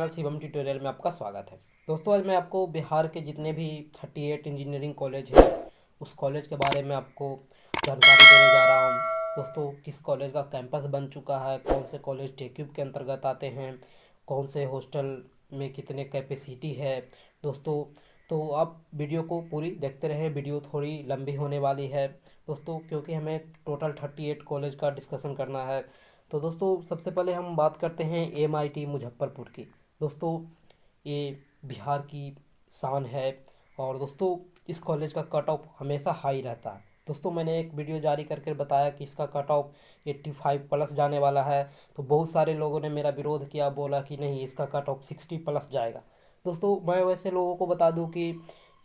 Channel Shivam tutorial में आपका स्वागत है। दोस्तों आज मैं आपको बिहार के जितने भी 38 इंजीनियरिंग कॉलेज हैं उस कॉलेज के बारे में आपको जानकारी देने जा रहा हूँ। दोस्तों किस कॉलेज का कैंपस बन चुका है, कौन से कॉलेज टेक्यूब के अंतर्गत आते हैं, कौन से हॉस्टल में कितने कैपेसिटी है। दोस्तों तो आप वीडियो को पूरी देखते रहें, वीडियो थोड़ी लंबी होने वाली है दोस्तों, क्योंकि हमें टोटल 38 कॉलेज का डिस्कशन करना है। तो दोस्तों सबसे पहले हम बात करते हैं MIT मुजफ्फरपुर की। दोस्तों ये बिहार की शान है और दोस्तों इस कॉलेज का कट ऑफ हमेशा हाई रहता है। दोस्तों मैंने एक वीडियो जारी करके बताया कि इसका कट ऑफ 85 प्लस जाने वाला है, तो बहुत सारे लोगों ने मेरा विरोध किया, बोला कि नहीं इसका कट ऑफ 60 प्लस जाएगा। दोस्तों मैं वैसे लोगों को बता दूं कि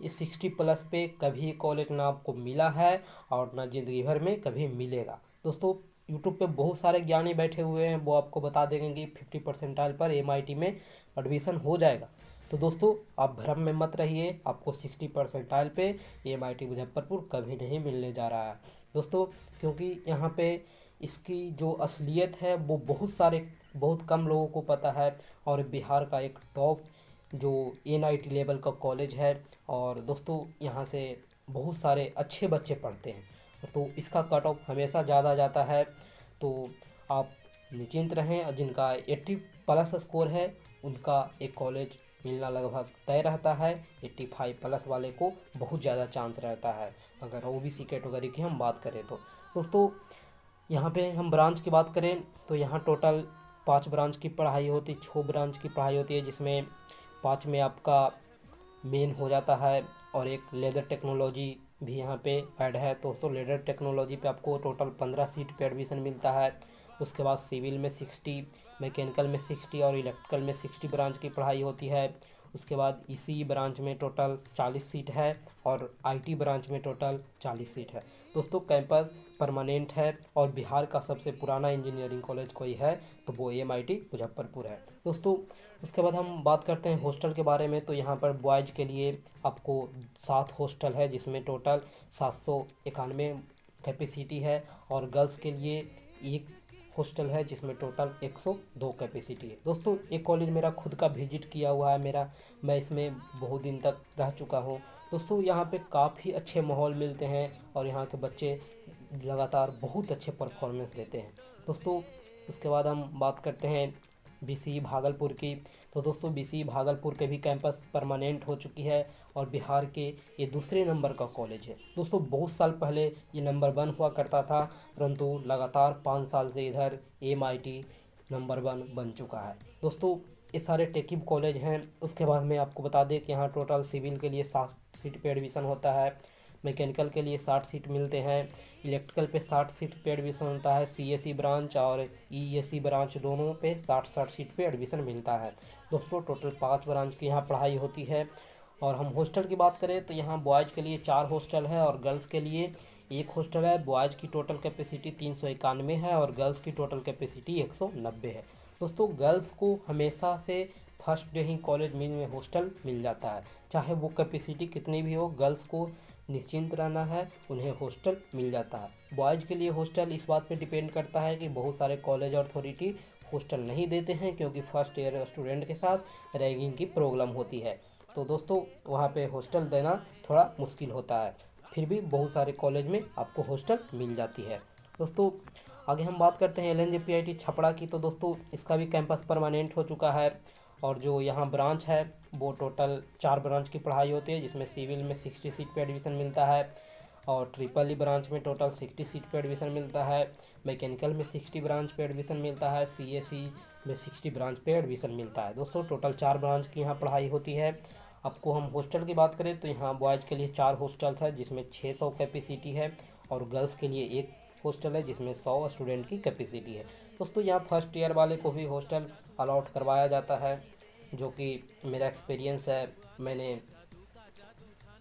इस 60 प्लस पे कभी कॉलेज ना आपको मिला है और ना ज़िंदगी भर में कभी मिलेगा। दोस्तों यूट्यूब पे बहुत सारे ज्ञानी बैठे हुए हैं, वो आपको बता देंगे कि 50 परसेंटाइल पर MIT में एडमिशन हो जाएगा। तो दोस्तों आप भ्रम में मत रहिए, आपको 60 परसेंटाइल पे MIT मुजफ्फरपुर कभी नहीं मिलने जा रहा है दोस्तों, क्योंकि यहाँ पे इसकी जो असलियत है वो बहुत कम लोगों को पता है। और बिहार का एक टॉप जो NIT लेवल का कॉलेज है और दोस्तों यहाँ से बहुत सारे अच्छे बच्चे पढ़ते हैं, तो इसका कट ऑफ हमेशा ज़्यादा जाता है। तो आप निश्चिंत रहें, और जिनका 80 प्लस स्कोर है उनका एक कॉलेज मिलना लगभग तय रहता है। 85 प्लस वाले को बहुत ज़्यादा चांस रहता है अगर OBC कैटेगरी की हम बात करें तो। दोस्तों यहाँ पे हम ब्रांच की बात करें तो यहाँ टोटल 5 ब्रांच की पढ़ाई होती, 6 ब्रांच की पढ़ाई होती है, जिसमें 5 में आपका मेन हो जाता है और एक लेदर टेक्नोलॉजी भी यहाँ पे ऐड है। तो लेदर टेक्नोलॉजी पे आपको टोटल 15 सीट पे एडमिशन मिलता है। उसके बाद सिविल में 60, मैकेनिकल में 60 और इलेक्ट्रिकल में 60 ब्रांच की पढ़ाई होती है। उसके बाद ECE ब्रांच में टोटल 40 सीट है और IT ब्रांच में टोटल 40 सीट है। दोस्तों कैंपस परमानेंट है और बिहार का सबसे पुराना इंजीनियरिंग कॉलेज कोई है तो वो MIT मुजफ्फरपुर है दोस्तों। उसके बाद हम बात करते हैं हॉस्टल के बारे में, तो यहाँ पर बॉयज़ के लिए आपको 7 हॉस्टल है, जिसमें टोटल 791 कैपेसिटी है और गर्ल्स के लिए एक हॉस्टल है जिसमें टोटल 102 कैपेसिटी है। दोस्तों एक कॉलेज मेरा खुद का विजिट किया हुआ है, मैं इसमें बहुत दिन तक रह चुका हूँ। दोस्तों यहाँ पे काफ़ी अच्छे माहौल मिलते हैं और यहाँ के बच्चे लगातार बहुत अच्छे परफॉर्मेंस देते हैं दोस्तों। उसके बाद हम बात करते हैं BCE भागलपुर की। तो दोस्तों BCE भागलपुर के भी कैंपस परमानेंट हो चुकी है और बिहार के ये दूसरे नंबर का कॉलेज है दोस्तों। बहुत साल पहले ये नंबर 1 हुआ करता था, परंतु लगातार 5 साल से इधर MIT नंबर 1 बन चुका है दोस्तों। ये सारे टेक्यूब कॉलेज हैं। उसके बाद मैं आपको बता दें कि यहाँ टोटल सिविल के लिए 60 सीट पे एडमिशन होता है, मैकेनिकल के लिए 60 सीट मिलते हैं, इलेक्ट्रिकल पे 60 सीट पे एडमिशन होता है, CSE ब्रांच और ESE ब्रांच दोनों पे 60 सीट पे एडमिशन मिलता है दोस्तों। टोटल 5 ब्रांच की यहाँ पढ़ाई होती है। और हम हॉस्टल की बात करें तो यहाँ बॉयज़ के लिए 4 हॉस्टल है और गर्ल्स के लिए 1 हॉस्टल है। बॉयज़ की टोटल कैपेसिटी 391 है और गर्ल्स की टोटल कैपेसिटी 190 है दोस्तों। गर्ल्स को हमेशा से फर्स्ट डे ही कॉलेज में हॉस्टल मिल जाता है, चाहे वो कैपेसिटी कितनी भी हो, गर्ल्स को निश्चिंत रहना है, उन्हें हॉस्टल मिल जाता है। बॉयज़ के लिए हॉस्टल इस बात पे डिपेंड करता है कि बहुत सारे कॉलेज अथॉरिटी हॉस्टल नहीं देते हैं, क्योंकि फर्स्ट ईयर स्टूडेंट के साथ रैगिंग की प्रॉब्लम होती है, तो दोस्तों वहाँ पे हॉस्टल देना थोड़ा मुश्किल होता है। फिर भी बहुत सारे कॉलेज में आपको हॉस्टल मिल जाती है दोस्तों। आगे हम बात करते हैं LNJPIT छपरा की। तो दोस्तों इसका भी कैंपस परमानेंट हो चुका है और जो यहाँ ब्रांच है वो टोटल 4 ब्रांच की पढ़ाई होती है, जिसमें सिविल में 60 सीट पे एडमिशन मिलता है और EEE ब्रांच में टोटल 60 सीट पे एडमिशन मिलता है, मैकेनिकल में 60 ब्रांच पे एडमिशन मिलता है, CSE में 60 ब्रांच पे एडमिशन मिलता है दोस्तों। टोटल 4 ब्रांच की यहाँ पढ़ाई होती है। आपको हम हॉस्टल की बात करें तो यहाँ बॉयज़ के लिए 4 हॉस्टल्स है जिसमें 600 कैपेसिटी है और गर्ल्स के लिए 1 हॉस्टल है जिसमें 100 स्टूडेंट की कैपेसिटी है दोस्तों। यहाँ फर्स्ट ईयर वाले को भी हॉस्टल अलॉट करवाया जाता है, जो कि मेरा एक्सपीरियंस है। मैंने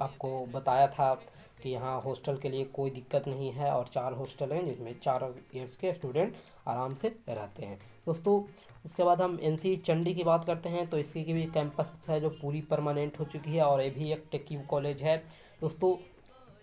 आपको बताया था कि यहाँ हॉस्टल के लिए कोई दिक्कत नहीं है और 4 हॉस्टल हैं जिसमें 4 ईयर्स के स्टूडेंट आराम से रहते हैं दोस्तों। उसके बाद हम NC चंडी की बात करते हैं तो इसकी की भी कैंपस है जो पूरी परमानेंट हो चुकी है और ये भी एक टेक्यूब कॉलेज है दोस्तों।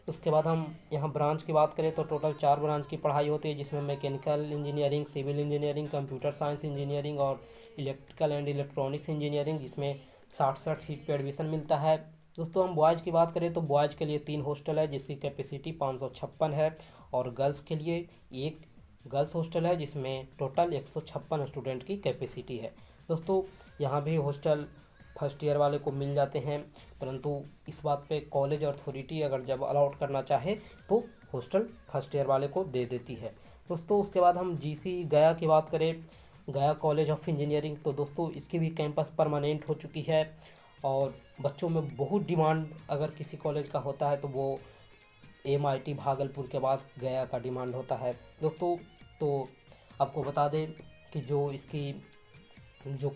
उसके बाद हम यहाँ ब्रांच की बात करें तो टोटल 4 ब्रांच की पढ़ाई होती है, जिसमें mechanical engineering, civil engineering, computer science engineering और इलेक्ट्रिकल एंड इलेक्ट्रॉनिक्स इंजीनियरिंग, जिसमें 60 सीट पे एडमिशन मिलता है। दोस्तों हम बॉयज़ की बात करें तो बॉयज़ के लिए 3 हॉस्टल है जिसकी कैपेसिटी 556 है, और गर्ल्स के लिए एक गर्ल्स हॉस्टल है जिसमें टोटल 156 स्टूडेंट की कैपेसिटी है। दोस्तों यहाँ भी हॉस्टल फर्स्ट ईयर वाले को मिल जाते हैं, परंतु इस बात पे कॉलेज अथॉरिटी अगर जब अलाउट करना चाहे तो हॉस्टल फर्स्ट ईयर वाले को दे देती है। दोस्तों उसके बाद हम जीसी गया की बात करें, गया कॉलेज ऑफ इंजीनियरिंग, तो दोस्तों इसकी भी कैंपस परमानेंट हो चुकी है, और बच्चों में बहुत डिमांड अगर किसी कॉलेज का होता है तो वो MIT भागलपुर के बाद गया का डिमांड होता है। दोस्तों तो आपको बता दें कि जो इसकी जो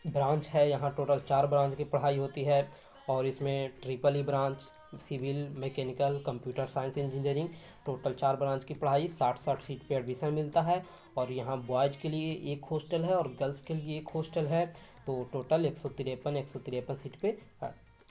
ब्रांच है, यहाँ टोटल 4 ब्रांच की पढ़ाई होती है, और इसमें triple E branch, civil, mechanical, computer science engineering, total 4 branch की पढ़ाई, 60 सीट पे एडमिशन मिलता है। और यहाँ बॉयज़ के लिए एक हॉस्टल है और गर्ल्स के लिए एक हॉस्टल है, तो टोटल 153 सीट पे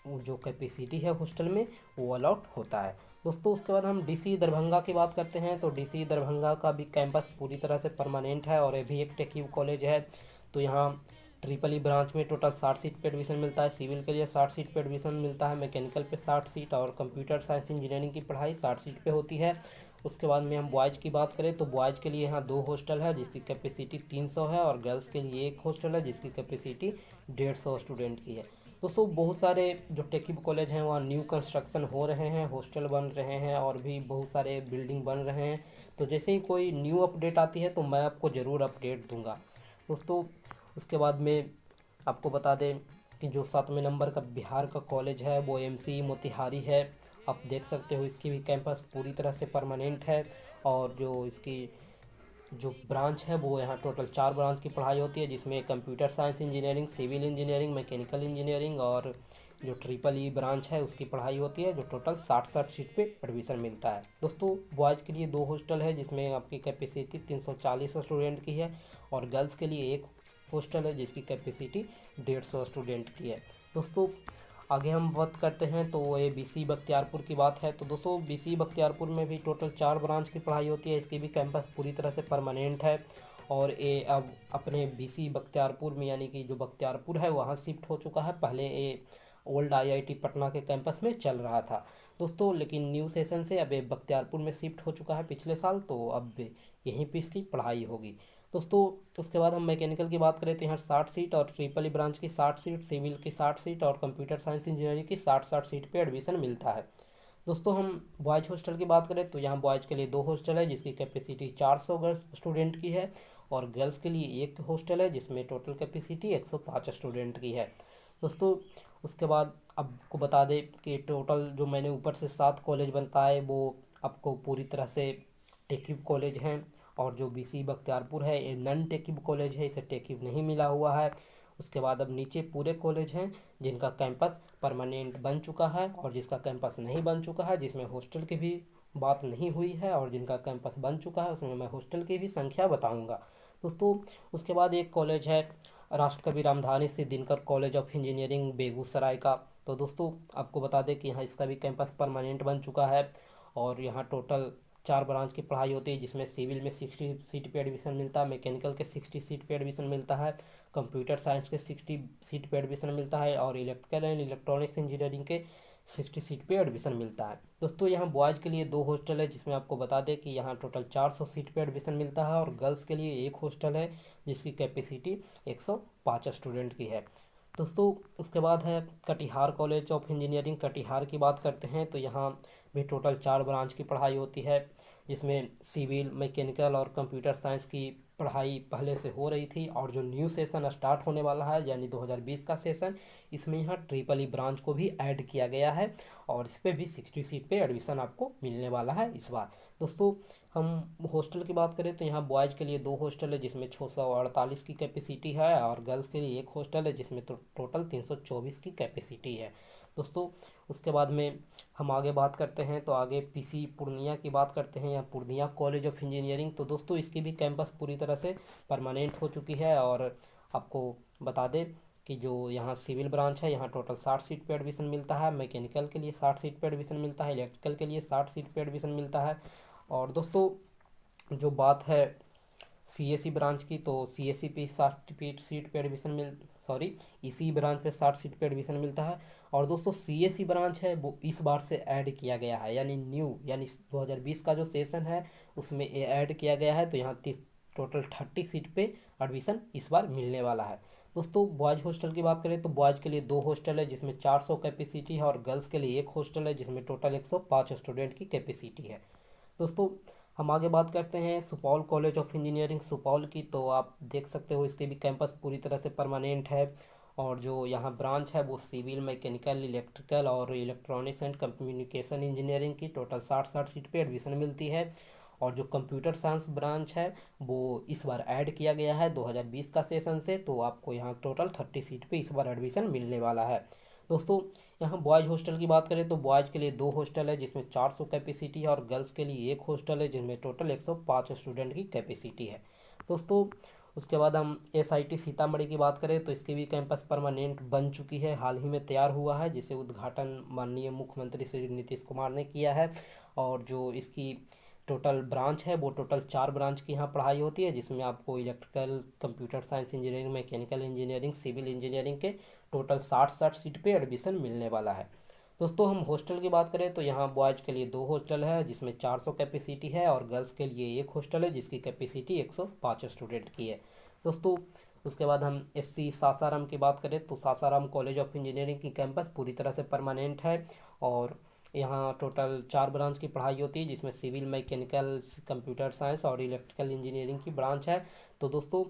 जो कैपेसिटी है हॉस्टल में वो अलॉट होता है। दोस्तों उसके बाद हम DC दरभंगा की बात करते हैं, तो DC दरभंगा का भी कैंपस पूरी तरह से परमानेंट है, और ये भी एक टेक्यू कॉलेज है। तो यहाँ ट्रिपल ई ब्रांच में टोटल 60 सीट पे एडमिशन मिलता है, सिविल के लिए 60 सीट पे एडमिशन मिलता है, मैकेनिकल पे 60 सीट, और कंप्यूटर साइंस इंजीनियरिंग की पढ़ाई 60 सीट पे होती है। उसके बाद में हम बॉयज़ की बात करें तो बॉयज़ के लिए यहाँ 2 हॉस्टल है जिसकी कैपेसिटी 300 है, और गर्ल्स के लिए एक हॉस्टल है जिसकी कैपेसिटी 150 स्टूडेंट की है। दोस्तों बहुत सारे जो टेक्निकल कॉलेज हैं वहाँ न्यू कंस्ट्रक्शन हो रहे हैं, हॉस्टल बन रहे हैं, और भी बहुत सारे बिल्डिंग बन रहे हैं। तो जैसे ही कोई न्यू अपडेट आती है तो मैं आपको ज़रूर अपडेट दूंगा। दोस्तों उसके बाद में आपको बता दें कि जो 7वें नंबर का बिहार का कॉलेज है वो MC मोतिहारी है। आप देख सकते हो इसकी भी कैंपस पूरी तरह से परमानेंट है, और जो इसकी जो ब्रांच है वो यहाँ टोटल 4 ब्रांच की पढ़ाई होती है जिसमें computer science engineering, civil engineering, mechanical engineering, और जो ट्रिपल ई ब्रांच है उसकी पढ़ाई होती है, जो टोटल 60 सीट पे एडमिशन मिलता है। दोस्तों बॉयज़ के लिए 2 हॉस्टल है जिसमें आपकी कैपेसिटी 340 स्टूडेंट की है, और गर्ल्स के लिए एक हॉस्टल है जिसकी कैपेसिटी 150 स्टूडेंट की है। दोस्तों आगे हम बात करते हैं तो ये BC बख्तियारपुर की बात है। तो दोस्तों BC बख्तियारपुर में भी टोटल 4 ब्रांच की पढ़ाई होती है, इसकी भी कैंपस पूरी तरह से परमानेंट है, और ये अब अपने BC बख्तियारपुर में यानी कि जो बख्तियारपुर है वहाँ शिफ्ट हो चुका है। पहले ये ओल्ड IIT पटना के कैंपस में चल रहा था दोस्तों, लेकिन न्यू सेशन से अब ये बख्तियारपुर में शिफ्ट हो चुका है पिछले साल, तो अब यहीं पे इसकी पढ़ाई होगी। दोस्तों उसके बाद हम मैकेनिकल की बात करें तो यहाँ 60 सीट, और ट्रिपल ई ब्रांच की 60 सीट, सिविल की 60 सीट, और कंप्यूटर साइंस इंजीनियरिंग की 60 सीट पे एडमिशन मिलता है। दोस्तों हम बॉयज़ हॉस्टल की बात करें तो यहाँ बॉयज़ के लिए 2 हॉस्टल है जिसकी कैपेसिटी 400 स्टूडेंट की है, और गर्ल्स के लिए एक हॉस्टल है जिसमें टोटल कैपेसिटी 105 स्टूडेंट की है। दोस्तों उसके बाद आपको बता दें कि टोटल जो मैंने ऊपर से 7 कॉलेज बताए वो आपको पूरी तरह से टेक्निकल कॉलेज हैं, और जो BC बख्तियारपुर है ये नॉन टेक्निकल कॉलेज है, इसे टेक्निकल नहीं मिला हुआ है। उसके बाद अब नीचे पूरे कॉलेज हैं जिनका कैंपस परमानेंट बन चुका है, और जिसका कैंपस नहीं बन चुका है जिसमें हॉस्टल की भी बात नहीं हुई है, और जिनका कैंपस बन चुका है उसमें मैं हॉस्टल की भी संख्या बताऊंगा। दोस्तों उसके बाद एक कॉलेज है राष्ट्रकवि Ramdhani Singh Dinkar college of engineering Begusarai का। तो दोस्तों आपको बता दें कि यहाँ इसका भी कैंपस परमानेंट बन चुका है, और यहाँ टोटल 4 ब्रांच की पढ़ाई होती है जिसमें सिविल में 60 सीट पे एडमिशन मिलता है, मैकेनिकल के 60 सीट पे एडमिशन मिलता है, कंप्यूटर साइंस के 60 सीट पे एडमिशन मिलता है, और इलेक्ट्रिकल एंड इलेक्ट्रॉनिक्स इंजीनियरिंग के 60 सीट पे एडमिशन मिलता है। दोस्तों यहाँ बॉयज़ के लिए 2 हॉस्टल है जिसमें आपको बता दें कि यहाँ टोटल 400 सीट पे एडमिशन मिलता है, और गर्ल्स के लिए एक हॉस्टल है जिसकी कैपेसिटी 105 स्टूडेंट की है। दोस्तों उसके बाद है Katihar college of engineering. Katihar की बात करते हैं तो यहाँ भी टोटल 4 ब्रांच की पढ़ाई होती है जिसमें सिविल, मैकेनिकल और कंप्यूटर साइंस की पढ़ाई पहले से हो रही थी, और जो न्यू सेशन स्टार्ट होने वाला है यानी 2020 का सेशन, इसमें यहाँ ट्रिपल ई ब्रांच को भी ऐड किया गया है, और इस पर भी 60 सीट पे एडमिशन आपको मिलने वाला है इस बार। दोस्तों हम हॉस्टल की बात करें तो यहाँ बॉयज़ के लिए 2 हॉस्टल है जिसमें 648 की कैपेसिटी है, और गर्ल्स के लिए एक हॉस्टल है जिसमें तो टोटल 324 की कैपेसिटी है। दोस्तों उसके बाद में हम आगे बात करते हैं तो आगे PC पूर्णिया की बात करते हैं, या पूर्णिया कॉलेज ऑफ इंजीनियरिंग। तो दोस्तों इसकी भी कैंपस पूरी तरह से परमानेंट हो चुकी है, और आपको बता दें कि जो यहाँ सिविल ब्रांच है यहाँ टोटल 60 सीट पे एडमिशन मिलता है, मैकेनिकल के लिए 60 सीट पे एडमिशन मिलता है, इलेक्ट्रिकल के लिए 60 सीट पे एडमिशन मिलता है। और दोस्तों जो बात है सीएससी ब्रांच की, तो सीएससी पे 60 सीट पे एडमिशन इसी ब्रांच पे 60 सीट पे एडमिशन मिलता है। और दोस्तों सीएससी ब्रांच है वो इस बार से ऐड किया गया है, यानी न्यू, यानी 2020 का जो सेशन है उसमें ये ऐड किया गया है। तो यहाँ टोटल 30 सीट पे एडमिशन इस बार मिलने वाला है। दोस्तों बॉयज़ हॉस्टल की बात करें तो बॉयज़ के लिए 2 हॉस्टल है जिसमें 400 कैपेसिटी है, और गर्ल्स के लिए 1 हॉस्टल है जिसमें टोटल 105 स्टूडेंट की कैपेसिटी है। दोस्तों हम आगे बात करते हैं Supaul college of engineering Supaul की। तो आप देख सकते हो इसके भी कैंपस पूरी तरह से परमानेंट है, और जो यहाँ ब्रांच है वो सिविल, मैकेनिकल, इलेक्ट्रिकल और इलेक्ट्रॉनिक्स एंड कम्युनिकेशन इंजीनियरिंग की टोटल 60 सीट पे एडमिशन मिलती है। और जो कंप्यूटर साइंस ब्रांच है वो इस बार ऐड किया गया है 2020 का सेशन से, तो आपको यहाँ टोटल 30 सीट पे इस बार एडमिशन मिलने वाला है। दोस्तों यहाँ बॉयज़ हॉस्टल की बात करें तो बॉयज़ के लिए 2 हॉस्टल है जिसमें 400 कैपेसिटी है, और गर्ल्स के लिए 1 हॉस्टल है जिसमें टोटल 105 स्टूडेंट की कैपेसिटी है। दोस्तों उसके बाद हम एसआईटी सीतामढ़ी की बात करें तो इसकी भी कैंपस परमानेंट बन चुकी है, हाल ही में तैयार हुआ है, जिसे उद्घाटन माननीय मुख्यमंत्री श्री नीतीश कुमार ने किया है। और जो इसकी टोटल ब्रांच है वो टोटल 4 ब्रांच की यहाँ पढ़ाई होती है, जिसमें आपको electrical, computer science engineering, mechanical engineering, civil engineering के टोटल 60 सीट पे एडमिशन मिलने वाला है। दोस्तों हम हॉस्टल की बात करें तो यहाँ बॉयज़ के लिए 2 हॉस्टल है जिसमें 400 कैपेसिटी है, और गर्ल्स के लिए 1 हॉस्टल है जिसकी कैपेसिटी 105 स्टूडेंट की है। दोस्तों उसके बाद हम एससी सासाराम की बात करें तो सासाराम कॉलेज ऑफ इंजीनियरिंग की कैंपस पूरी तरह से परमानेंट है, और यहाँ टोटल 4 ब्रांच की पढ़ाई होती है जिसमें सिविल, मैकेनिकल, कंप्यूटर साइंस और इलेक्ट्रिकल इंजीनियरिंग की ब्रांच है। तो दोस्तों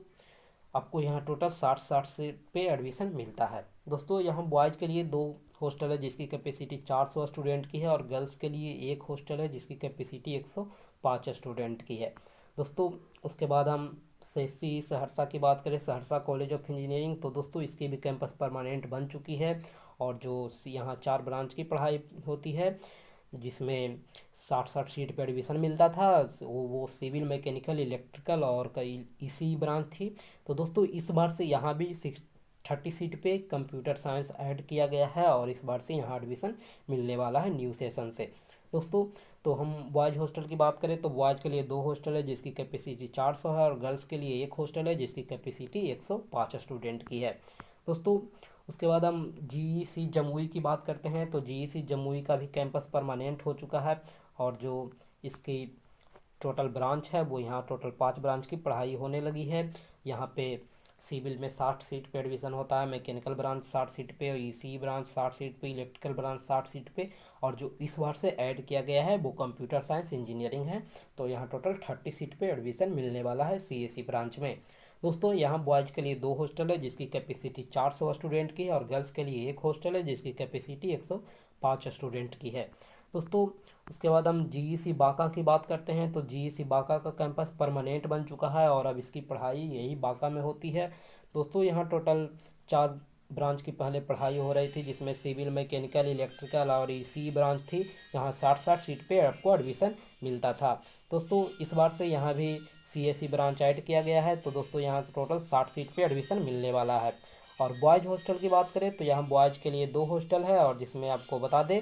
आपको यहाँ टोटल 60 सीट पे एडमिशन मिलता है। दोस्तों यहाँ बॉयज़ के लिए 2 हॉस्टल है जिसकी कैपेसिटी 400 स्टूडेंट की है, और गर्ल्स के लिए 1 हॉस्टल है जिसकी कैपेसिटी 105 स्टूडेंट की है। दोस्तों उसके बाद हम एससी सहरसा की बात करें, सहरसा कॉलेज ऑफ इंजीनियरिंग, तो दोस्तों इसकी भी कैंपस परमानेंट बन चुकी है, और जो यहाँ 4 ब्रांच की पढ़ाई होती है जिसमें 60 सीट पे एडमिशन मिलता था, वो सिविल, मैकेनिकल, इलेक्ट्रिकल और कई इसी ब्रांच थी। तो दोस्तों इस बार से यहाँ भी 30 सीट पे कंप्यूटर साइंस ऐड किया गया है, और इस बार से यहाँ एडमिशन मिलने वाला है न्यू सेशन से। दोस्तों तो हम बॉयज़ हॉस्टल की बात करें तो बॉयज़ के लिए 2 हॉस्टल है जिसकी कैपेसिटी 400 है, और गर्ल्स के लिए 1 हॉस्टल है जिसकी कैपेसिटी 105 स्टूडेंट की है। दोस्तों उसके बाद हम जीईसी जमुई की बात करते हैं तो जीईसी जमुई का भी कैंपस परमानेंट हो चुका है, और जो इसकी टोटल ब्रांच है वो यहाँ टोटल 5 ब्रांच की पढ़ाई होने लगी है। यहाँ पे सिविल में 60 सीट पे एडमिशन होता है, मैकेनिकल ब्रांच 60 सीट पे, ईसी ब्रांच 60 सीट पे, इलेक्ट्रिकल ब्रांच 60 सीट पे, और जो इस बार से ऐड किया गया है वो कंप्यूटर साइंस इंजीनियरिंग है। तो यहाँ टोटल 30 सीट पे एडमिशन मिलने वाला है सीएससी ब्रांच में। दोस्तों यहाँ बॉयज़ के लिए 2 हॉस्टल है जिसकी कैपेसिटी 400 स्टूडेंट की है, और गर्ल्स के लिए 1 हॉस्टल है जिसकी कैपेसिटी 105 स्टूडेंट की है। दोस्तों उसके बाद हम जीईसी बांका की बात करते हैं तो जीईसी बांका का कैंपस परमानेंट बन चुका है, और अब इसकी पढ़ाई यही बांका में होती है। दोस्तों यहाँ टोटल 4 ब्रांच की पहले पढ़ाई हो रही थी जिसमें सिविल, मैकेनिकल, इलेक्ट्रिकल और ईसी ब्रांच थी। यहाँ 60 सीट पे आपको एडमिशन मिलता था। दोस्तों इस बार से यहाँ भी सीएससी ब्रांच ऐड किया गया है, तो दोस्तों यहाँ टोटल 60 सीट पे एडमिशन मिलने वाला है। और बॉयज़ हॉस्टल की बात करें तो यहाँ बॉयज़ के लिए 2 हॉस्टल है, और जिसमें आपको बता दें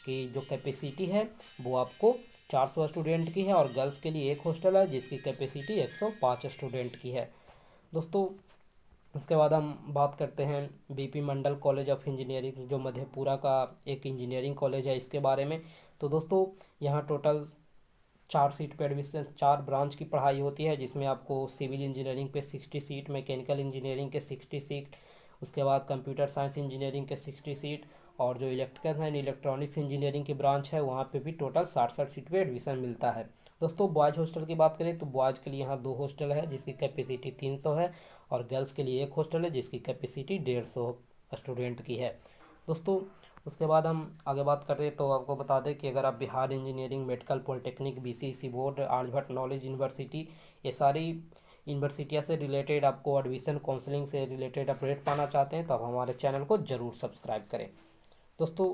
कि जो कैपेसिटी है वो आपको 400 स्टूडेंट की है, और गर्ल्स के लिए 1 हॉस्टल है जिसकी कैपेसिटी 105 स्टूडेंट की है। दोस्तों उसके बाद हम बात करते हैं BP Mandal college of engineering जो मधेपुरा का एक इंजीनियरिंग कॉलेज है इसके बारे में। तो दोस्तों यहाँ टोटल 4 सीट पे एडमिशन 4 ब्रांच की पढ़ाई होती है जिसमें आपको सिविल इंजीनियरिंग पे 60 सीट, मैकेनिकल इंजीनियरिंग के 60 सीट, उसके बाद कंप्यूटर साइंस इंजीनियरिंग के 60 सीट, और जो इलेक्ट्रिकल एंड इलेक्ट्रॉनिक्स इंजीनियरिंग की ब्रांच है वहाँ पे भी टोटल 60 सीट पे एडमिशन मिलता है। दोस्तों बॉयज़ हॉस्टल की बात करें तो बॉयज़ के लिए यहाँ 2 हॉस्टल है जिसकी कैपेसिटी 300 है, और गर्ल्स के लिए 1 हॉस्टल है जिसकी कैपेसिटी 150 स्टूडेंट की है। दोस्तों उसके बाद हम आगे बात करें तो आपको बता दें कि अगर आप Bihar engineering, medical, polytechnic, BCC board, Aryabhatta knowledge university, ये सारी यूनिवर्सिटियाँ से रिलेटेड आपको एडमिशन काउंसलिंग से रिलेटेड अपडेट पाना चाहते हैं तो आप हमारे चैनल को ज़रूर सब्सक्राइब करें। दोस्तों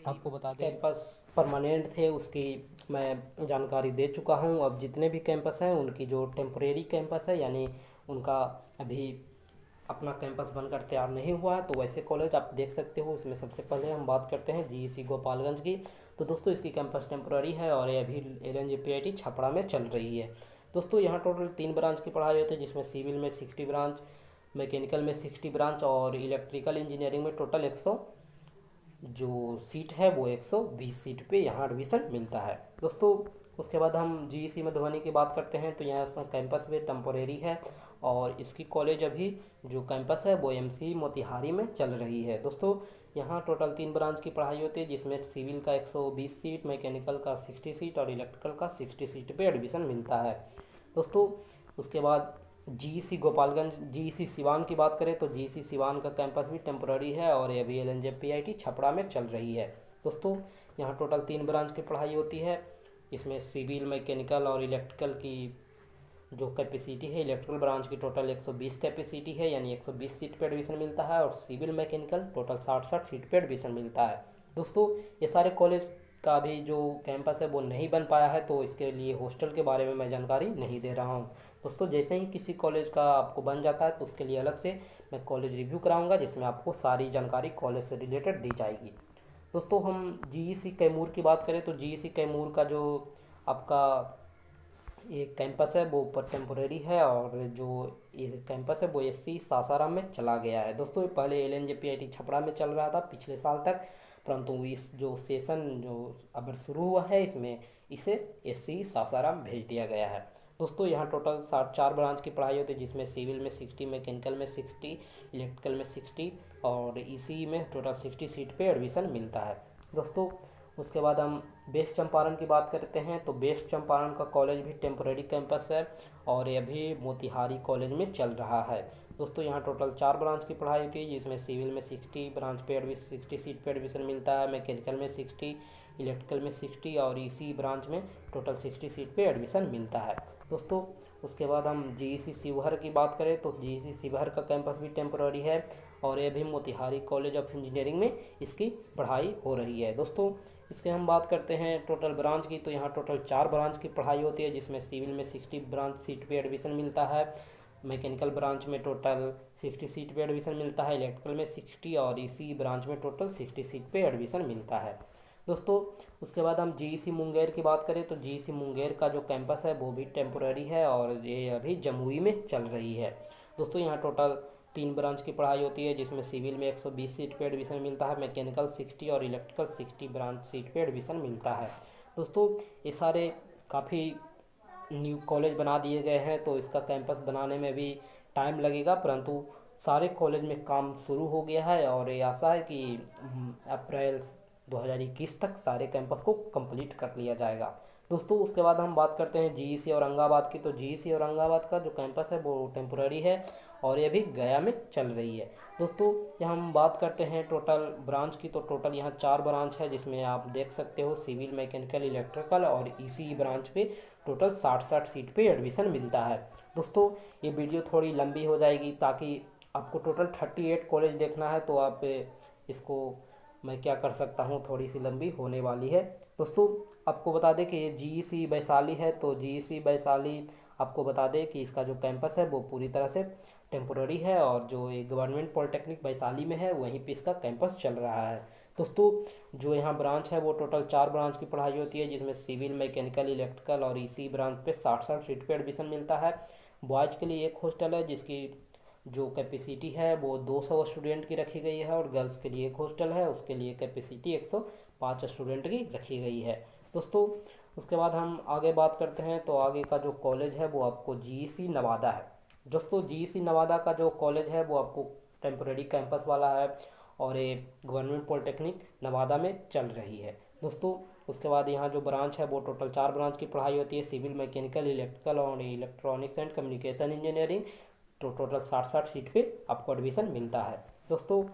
आपको बता दें कैंपस परमानेंट थे उसकी मैं जानकारी दे चुका हूं। अब जितने भी कैंपस हैं उनकी जो टेम्परेरी कैंपस है यानी उनका अभी अपना कैंपस बनकर तैयार नहीं हुआ है, तो वैसे कॉलेज आप देख सकते हो। इसमें सबसे पहले हम बात करते हैं जीईसी गोपालगंज की। तो दोस्तों इसकी कैंपस टेम्पररी है और ये अभी LNJPIT छपरा में चल रही है। दोस्तों यहाँ टोटल 3 ब्रांच की पढ़ाई होती है, जिसमें सिविल में 60 ब्रांच, मैकेनिकल में 60 ब्रांच और इलेक्ट्रिकल इंजीनियरिंग में टोटल 100 जो सीट है वो 120 सीट पे यहाँ एडमिशन मिलता है। दोस्तों उसके बाद हम जीईसी मधुबनी की बात करते हैं तो यहाँ इसका कैंपस भी टेम्पोरेरी है और इसकी कॉलेज अभी जो कैंपस है वो एमसी मोतिहारी में चल रही है। दोस्तों यहाँ टोटल 3 ब्रांच की पढ़ाई होती है, जिसमें सिविल का 120 सीट, मैकेनिकल का 60 सीट और इलेक्ट्रिकल का 60 सीट पे एडमिशन मिलता है। दोस्तों उसके बाद जीईसी गोपालगंज, जीईसी सिवान की बात करें तो जीईसी सिवान का कैंपस भी टेम्पोररी है और ये भी एलएनजेपीआईटी छपरा में चल रही है। दोस्तों यहाँ टोटल 3 ब्रांच की पढ़ाई होती है, इसमें सिविल, मैकेनिकल और इलेक्ट्रिकल की जो कैपेसिटी है, इलेक्ट्रिकल ब्रांच की टोटल 120 कैपेसिटी है, यानी 120 सीट पे एडमिशन मिलता है और सिविल मैकेनिकल टोटल 60 सीट पे एडमिशन मिलता है। दोस्तों ये सारे कॉलेज का भी जो कैंपस है वो नहीं बन पाया है, तो इसके लिए हॉस्टल के बारे में मैं जानकारी नहीं दे रहा हूँ। दोस्तों जैसे ही किसी कॉलेज का आपको बन जाता है तो उसके लिए अलग से मैं कॉलेज रिव्यू कराऊंगा, जिसमें आपको सारी जानकारी कॉलेज से रिलेटेड दी जाएगी। दोस्तों हम जीईसी कैमूर की बात करें तो जीईसी कैमूर का जो आपका ये कैंपस है वो ऊपर टेम्पोरेरी है और जो ये कैंपस है वो एससी सासाराम में चला गया है। दोस्तों पहले एलएनजेपीआईटी छपरा में चल रहा था पिछले साल तक, परंतु इस जो सेशन जो अब शुरू हुआ है इसमें इसे एससी सासाराम भेज दिया गया है। दोस्तों यहाँ टोटल 4 ब्रांच की पढ़ाई होती है, जिसमें सिविल में 60, मैकेनिकल में 60, इलेक्ट्रिकल में 60 और ईसी में टोटल 60 सीट पे एडमिशन मिलता है। दोस्तों उसके बाद हम वेस्ट चंपारण की बात करते हैं तो वेस्ट चंपारण का कॉलेज भी टेम्पोरेरी कैंपस है और ये भी मोतिहारी कॉलेज में चल रहा है। दोस्तों यहाँ टोटल 4 ब्रांच की पढ़ाई होती है, जिसमें सिविल में 60 ब्रांच पे 60 सीट पे एडमिशन मिलता है, मैकेनिकल में 60, इलेक्ट्रिकल में 60 और ईसी ब्रांच में टोटल 60 सीट पे एडमिशन मिलता है। दोस्तों उसके बाद हम जीईसी शिवहर की बात करें तो जीईसी शिवहर का कैंपस भी टेम्पोररी है और ये भी मोतिहारी कॉलेज ऑफ इंजीनियरिंग में इसकी पढ़ाई हो रही है। दोस्तों इसके हम बात करते हैं टोटल ब्रांच की तो यहाँ टोटल 4 ब्रांच की पढ़ाई होती है, जिसमें सिविल में 60 ब्रांच सीट पे एडमिशन मिलता है, मैकेनिकल ब्रांच में टोटल 60 सीट पे एडमिशन मिलता है, इलेक्ट्रिकल में 60 और इसी ब्रांच में टोटल 60 सीट पे एडमिशन मिलता है। दोस्तों उसके बाद हम जीईसी मुंगेर की बात करें तो जीईसी मुंगेर का जो कैंपस है वो भी टेम्पोररी है और ये अभी जमुई में चल रही है। दोस्तों यहाँ टोटल 3 ब्रांच की पढ़ाई होती है, जिसमें सिविल में 120 सीट पे एडमिशन मिलता है, मैकेनिकल 60 और इलेक्ट्रिकल 60 ब्रांच सीट पे एडमिशन मिलता है। दोस्तों ये सारे काफ़ी न्यू कॉलेज बना दिए गए हैं, तो इसका कैंपस बनाने में भी टाइम लगेगा, परंतु सारे कॉलेज में काम शुरू हो गया है और ये आशा है कि अप्रैल 2021 तक सारे कैंपस को कंप्लीट कर लिया जाएगा। दोस्तों उसके बाद हम बात करते हैं जीईसी औरंगाबाद की तो जीईसी औरंगाबाद का जो कैंपस है वो टेम्पोररी है और ये भी गया में चल रही है। दोस्तों यहाँ हम बात करते हैं टोटल ब्रांच की तो टोटल यहाँ 4 ब्रांच है, जिसमें आप देख सकते हो सिविल, मैकेनिकल, इलेक्ट्रिकल और ईसी ब्रांच पे टोटल 60 सीट पे एडमिशन मिलता है। दोस्तों ये वीडियो थोड़ी लंबी हो जाएगी, ताकि आपको टोटल 38 कॉलेज देखना है, तो आप इसको मैं क्या कर सकता हूँ, थोड़ी सी लंबी होने वाली है। दोस्तों आपको बता दें कि ये जीईसी वैशाली है, तो जीईसी वैशाली आपको बता दें कि इसका जो कैंपस है वो पूरी तरह से टेम्पोररी है और जो ये गवर्नमेंट पॉलिटेक्निक वैशाली में है वहीं पे इसका कैंपस चल रहा है। दोस्तों जो यहाँ ब्रांच है वो टोटल 4 ब्रांच की पढ़ाई होती है, जिसमें सिविल, मैकेनिकल, इलेक्ट्रिकल और ईसी ब्रांच पे 60 सीट पे एडमिशन मिलता है। बॉयज़ के लिए एक हॉस्टल है जिसकी जो कैपेसिटी है वो 200 स्टूडेंट की रखी गई है और गर्ल्स के लिए एक हॉस्टल है, उसके लिए कैपेसिटी 105 स्टूडेंट की रखी गई है। दोस्तों उसके बाद हम आगे बात करते हैं तो आगे का जो कॉलेज है वो आपको जीईसी नवादा है। दोस्तों जीईसी नवादा का जो कॉलेज है वो आपको टेम्पोरेरी कैंपस वाला है और ये गवर्नमेंट पॉलिटेक्निक नवादा में चल रही है। दोस्तों उसके बाद यहाँ जो ब्रांच है वो टोटल 4 ब्रांच की पढ़ाई होती है, सिविल, मैकेनिकल, इलेक्ट्रिकल और इलेक्ट्रॉनिक्स एंड कम्युनिकेशन इंजीनियरिंग, तो टोटल 60 सीट पे आपको एडमिशन मिलता है। दोस्तों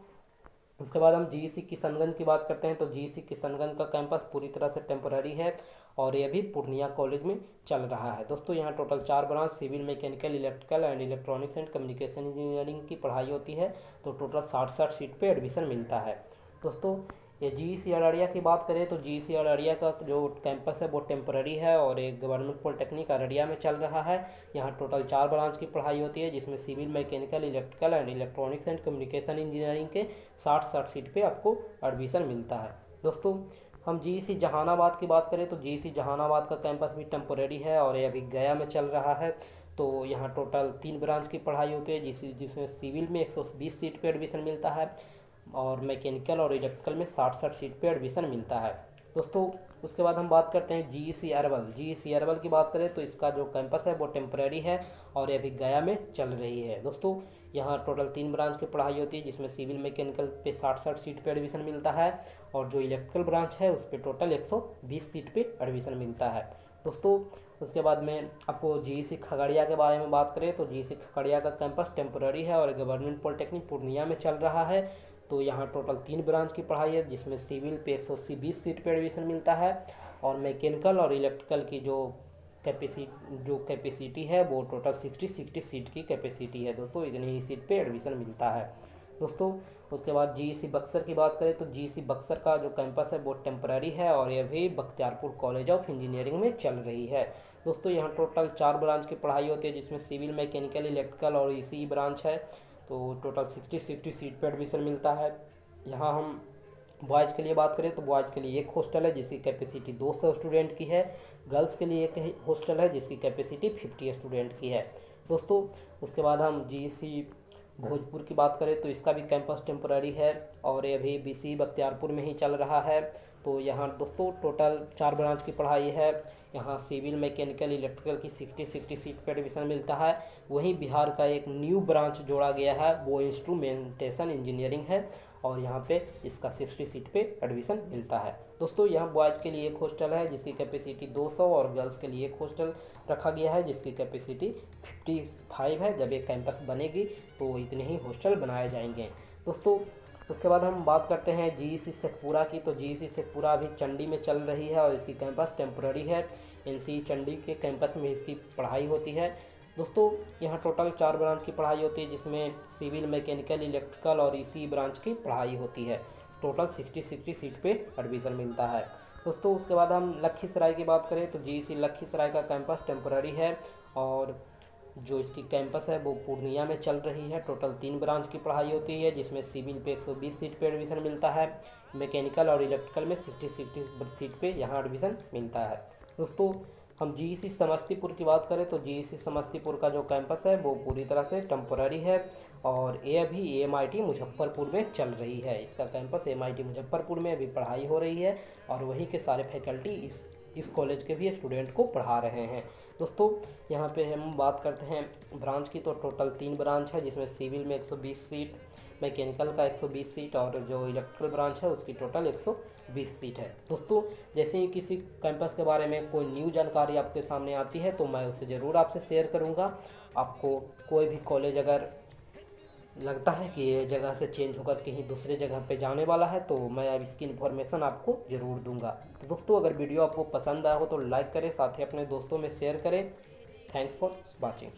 उसके बाद हम जीईसी किशनगंज की बात करते हैं तो जीईसी किशनगंज का कैंपस पूरी तरह से टेम्पोररी है और ये भी पूर्णिया कॉलेज में चल रहा है। दोस्तों यहाँ total 4 branch civil, mechanical, electrical and electronics and communication engineering की पढ़ाई होती है, तो टोटल 60 सीट पे एडमिशन मिलता है। दोस्तों ये जीईसी अररिया की बात करें तो जीईसी अररिया का जो कैंपस है वो टेम्पररी है और एक गवर्नमेंट पॉलिटेक्निक अररिया में चल रहा है। यहाँ टोटल 4 ब्रांच की पढ़ाई होती है, जिसमें civil, mechanical, electrical and electronics and communication engineering के 60 सीट पे आपको एडमिशन मिलता है। दोस्तों हम जीईसी जहानाबाद की बात करें तो जीईसी जहानाबाद का कैंपस भी टेम्पोरेरी है और ये अभी गया में चल रहा है। तो यहाँ टोटल 3 ब्रांच की पढ़ाई होती है, जिसमें सिविल में 120 सीट पे एडमिशन मिलता है और मैकेनिकल और इलेक्ट्रिकल में 60 सीट पे एडमिशन मिलता है। दोस्तों उसके बाद हम बात करते हैं जीईसी अरवल। जीईसी अरवल की बात करें तो इसका जो कैंपस है वो टेम्परेरी है और ये अभी गया में चल रही है। दोस्तों यहाँ टोटल 3 ब्रांच की पढ़ाई होती है, जिसमें सिविल मैकेनिकल पे 60 सीट पे एडमिशन मिलता है और जो इलेक्ट्रिकल ब्रांच है उस पर टोटल 120 सीट पे एडमिशन मिलता है। दोस्तों उसके बाद में आपको जीईसी खगड़िया के बारे में बात करें तो जीईसी खगड़िया का कैंपस टेम्परेरी है और गवर्नमेंट पॉलिटेक्निक पूर्णिया में चल रहा है। तो यहाँ टोटल 3 ब्रांच की पढ़ाई है, जिसमें सिविल पे 120 सीट पे एडमिशन मिलता है और मैकेनिकल और इलेक्ट्रिकल की जो कैपेसिटी है वो टोटल 60 सीट की कैपेसिटी है। दोस्तों इतनी ही सीट पे एडमिशन मिलता है। दोस्तों उसके बाद जीईसी बक्सर की बात करें तो जीईसी बक्सर का जो कैंपस है वो टेम्परेरी है और यह भी बख्तियारपुर कॉलेज ऑफ इंजीनियरिंग में चल रही है। दोस्तों यहाँ टोटल 4 ब्रांच की पढ़ाई होती है, जिसमें सिविल मैकेनिकल इलेक्ट्रिकल और ईसीई ब्रांच है। तो टोटल 60 सीट पे एडमिशन मिलता है। यहाँ हम बॉयज़ के लिए बात करें तो बॉयज़ के लिए एक हॉस्टल है जिसकी कैपेसिटी 200 स्टूडेंट की है। गर्ल्स के लिए एक हॉस्टल है जिसकी कैपेसिटी 50 स्टूडेंट की है। दोस्तों उसके बाद हम जीईसी भोजपुर की बात करें तो इसका भी कैंपस टेम्परेरी है और ये अभी बीसी बख्तियारपुर में ही चल रहा है। तो यहाँ दोस्तों टोटल 4 ब्रांच की पढ़ाई है। यहाँ सिविल मैकेनिकल इलेक्ट्रिकल की 60 सीट पर एडमिशन मिलता है। वहीं बिहार का एक न्यू ब्रांच जोड़ा गया है, वो इंस्ट्रूमेंटेशन इंजीनियरिंग है और यहाँ पे इसका 60 सीट पे एडमिशन मिलता है। दोस्तों यहाँ बॉयज़ के लिए एक हॉस्टल है जिसकी कैपेसिटी 200 और गर्ल्स के लिए एक हॉस्टल रखा गया है जिसकी कैपेसिटी 55 है। जब एक कैंपस बनेगी तो इतने ही हॉस्टल बनाए जाएंगे। दोस्तों उसके बाद हम बात करते हैं जीईसी शेखपुरा की। तो जीईसी शेखपुरा अभी चंडी में चल रही है और इसकी कैंपस टेम्परेरी है। एनसी चंडी के कैंपस में इसकी पढ़ाई होती है। दोस्तों यहाँ टोटल 4 ब्रांच की पढ़ाई होती है, जिसमें सिविल मैकेनिकल इलेक्ट्रिकल और ईसीई ब्रांच की पढ़ाई होती है। टोटल 60 सीट पे एडमिशन मिलता है। दोस्तों उसके बाद हम लखीसराय की बात करें तो जीईसी लखीसराय का कैंपस टेम्परेरी है और जो इसकी कैंपस है वो पूर्णिया में चल रही है। टोटल 3 ब्रांच की पढ़ाई होती है, जिसमें सिविल पे 120 सीट पे एडमिशन मिलता है, मैकेनिकल और इलेक्ट्रिकल में 60 सीट पे यहाँ एडमिशन मिलता है। दोस्तों हम जीईसी समस्तीपुर की बात करें तो जीईसी समस्तीपुर का जो कैंपस है वो पूरी तरह से टेम्पोरेरी है और ये अभी एमआईटी मुजफ्फरपुर में चल रही है। इसका कैंपस एमआईटी मुजफ्फरपुर में अभी पढ़ाई हो रही है और वहीं के सारे फैकल्टी इस कॉलेज के भी स्टूडेंट को पढ़ा रहे हैं। दोस्तों यहाँ पे हम बात करते हैं ब्रांच की, तो टोटल 3 ब्रांच है, जिसमें सिविल में 120 सीट, मैकेनिकल का 120 सीट और जो इलेक्ट्रिकल ब्रांच है उसकी टोटल 120 सीट है। दोस्तों जैसे ही किसी कैंपस के बारे में कोई न्यू जानकारी आपके सामने आती है तो मैं उसे ज़रूर आपसे शेयर करूँगा। आपको कोई भी कॉलेज अगर लगता है कि ये जगह से चेंज होकर कहीं दूसरे जगह पे जाने वाला है तो मैं अब इसकी इन्फॉर्मेशन आपको ज़रूर दूंगा। तो दोस्तों अगर वीडियो आपको पसंद आया हो तो लाइक करें, साथ ही अपने दोस्तों में शेयर करें। Thanks for watching.